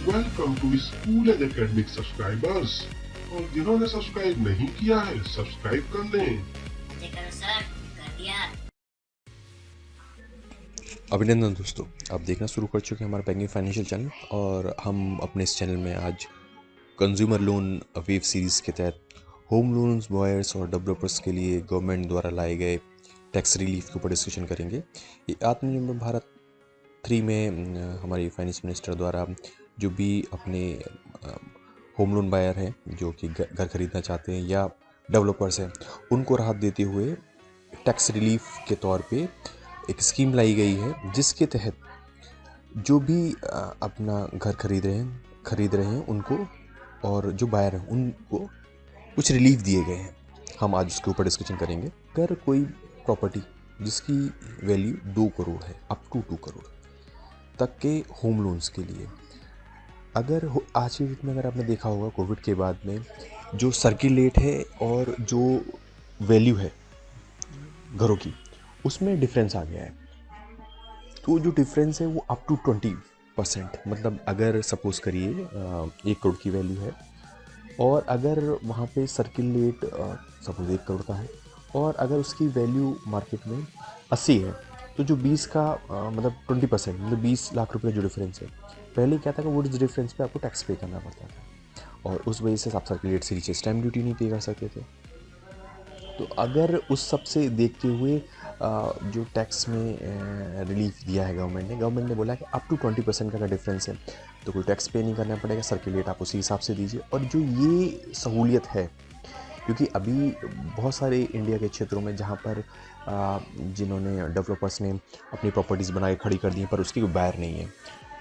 Welcome to school and academic subscribers. और जिन्होंने subscribe नहीं किया है, सब्सक्राइब कर लें। करो सर, कर दिया। अभिनंदन दोस्तों, आप देखना शुरू कर चुके हैं हमारा बैंकिंग फाइनेंशियल चैनल। और हम अपने इस चैनल में आज कंज्यूमर लोन वेव सीरीज़ के तहत होम लोन्स बॉयर्स और डेवलपर्स के लिए गवर्नमेंट द्वारा लाए गए टैक्स रिलीफ के ऊपर डिस्कशन करेंगे। ये आत्मनिर्भर भारत 3 में हमारे फाइनेंस मिनिस्टर द्वारा जो भी अपने होम लोन बायर हैं, जो कि घर खरीदना चाहते हैं या डेवलपर्स हैं, उनको राहत देते हुए टैक्स रिलीफ के तौर पे एक स्कीम लाई गई है, जिसके तहत जो भी अपना घर खरीद रहे हैं उनको और जो बायर हैं उनको कुछ रिलीफ दिए गए हैं। हम आज उसके ऊपर डिस्कशन करेंगे। अगर कोई प्रॉपर्टी जिसकी वैल्यू 2 करोड़ है, अप टू 2 करोड़ तक के होम लोन्स के लिए, अगर आज के डेट में अगर आपने देखा होगा कोविड के बाद में जो सर्किलेट है और जो वैल्यू है घरों की, उसमें डिफरेंस आ गया है। तो जो डिफरेंस है वो अप टू 20%, मतलब अगर सपोज करिए 1 करोड़ की वैल्यू है और अगर वहाँ पे सर्किल रेट सपोज 1 करोड़ का है और अगर उसकी वैल्यू मार्केट में 80 है, तो जो 20 का मतलब 20%, मतलब 20 लाख रुपए का जो डिफरेंस है, पहले क्या था कि वो डिफरेंस पे आपको टैक्स पे करना पड़ता था और उस वजह से आप सर्किल रेट से नीचे स्टैम्प ड्यूटी नहीं पे कर सकते थे। तो अगर उस सब से देखते हुए जो टैक्स में रिलीफ दिया है गवर्नमेंट ने बोला कि अप टू 20% का डिफरेंस है तो कोई टैक्स पे नहीं करना पड़ेगा, सर्कुलेट आप उसी हिसाब से दीजिए। और जो ये सहूलियत है, क्योंकि अभी बहुत सारे इंडिया के क्षेत्रों में जहाँ पर जिन्होंने डेवलपर्स ने अपनी प्रॉपर्टीज़ बना के खड़ी कर दी हैं पर उसकी कोई बायर नहीं है,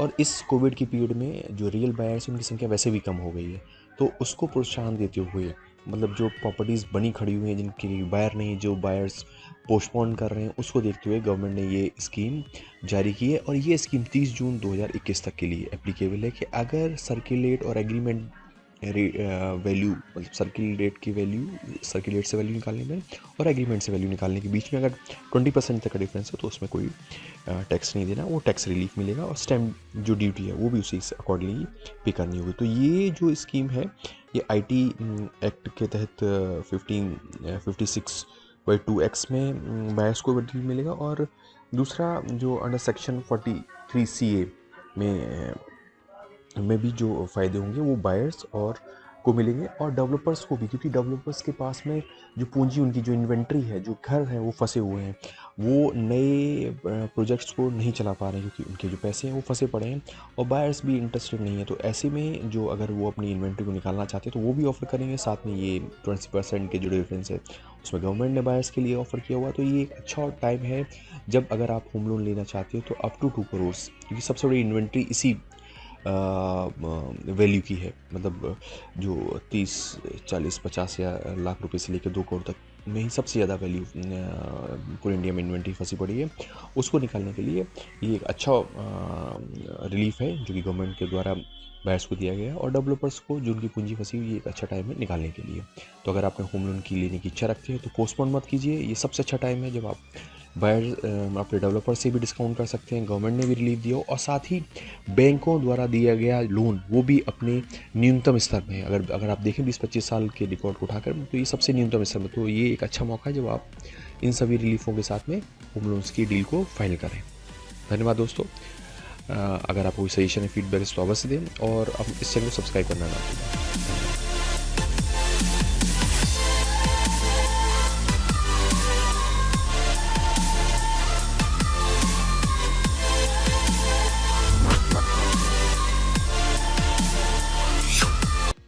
और इस कोविड की पीरियड में जो रियल बायर्स हैं उनकी संख्या वैसे भी कम हो गई है, तो उसको प्रोत्साहन देते हुए, मतलब जो प्रॉपर्टीज़ बनी खड़ी हुई हैं जिनकी बायर नहीं, जो बायर्स पोस्टपोन कर रहे हैं, उसको देखते हुए गवर्नमेंट ने ये स्कीम जारी की है। और ये स्कीम 30 जून 2021 तक के लिए एप्लीकेबल है कि अगर सर्किलेट और एग्रीमेंट वैल्यू, मतलब सर्किलेट से वैल्यू निकालने में और एग्रीमेंट से वैल्यू निकालने के बीच में अगर 20% तक का डिफरेंस है तो उसमें कोई टैक्स नहीं देना, वो टैक्स रिलीफ मिलेगा और स्टैम्प जो ड्यूटी है वो भी उसी से अकॉर्डिंगली पे करनी होगी। तो ये जो स्कीम है ये IT एक्ट के तहत 56/2X में बायर्स को रिलीफ मिलेगा, और दूसरा जो अंडर सेक्शन 43CA में भी जो फ़ायदे होंगे वो बायर्स और को मिलेंगे और डेवलपर्स को भी, क्योंकि डेवलपर्स के पास में जो पूंजी, उनकी जो इन्वेंट्री है, जो घर है, वो फंसे हुए हैं, वो नए प्रोजेक्ट्स को नहीं चला पा रहे हैं क्योंकि उनके जो पैसे हैं वो फंसे पड़े हैं और बायर्स भी इंटरेस्टेड नहीं है। तो ऐसे में जो अगर वो अपनी इन्वेंट्री को निकालना चाहते हैं तो वो भी ऑफ़र करेंगे। साथ में ये 20% के जो डिफरेंस है उसमें गवर्नमेंट ने बायर्स के लिए ऑफ़र किया हुआ। तो ये एक अच्छा टाइम है जब अगर आप होम लोन लेना चाहते हो तो अप टू 2 करोड़, क्योंकि सबसे बड़ी इन्वेंट्री इसी वैल्यू की है, मतलब जो 30, 40, 50 या लाख रुपए से लेकर 2 करोड़ तक में ही सबसे ज़्यादा वैल्यू पूरे इंडिया में इन्वेंट्री फंसी पड़ी है। उसको निकालने के लिए ये एक अच्छा रिलीफ है जो कि गवर्नमेंट के द्वारा बायर्स को दिया गया है, और डेवलपर्स को जो उनकी पूंजी फंसी हुई, ये एक अच्छा टाइम है निकालने के लिए। तो अगर आपने होम लोन की लेने की इच्छा रखते हैं तो पोस्टपोन मत कीजिए, ये सबसे अच्छा टाइम है जब आप बायर अपने डेवलपर से भी डिस्काउंट कर सकते हैं, गवर्नमेंट ने भी रिलीफ दिया हो, और साथ ही बैंकों द्वारा दिया गया लोन वो भी अपने न्यूनतम स्तर में है। अगर आप देखें 20-25 साल के रिकॉर्ड को उठाकर, तो ये सबसे न्यूनतम स्तर में, तो ये एक अच्छा मौका है जब आप इन सभी रिलीफों के साथ में होम लोन्स की डील को फाइनल करें। धन्यवाद दोस्तों। अगर आपको कोई सजेशन है, फीडबैक है तो अवश्य दें और आप इस चैनल को सब्सक्राइब करना ना भूलें।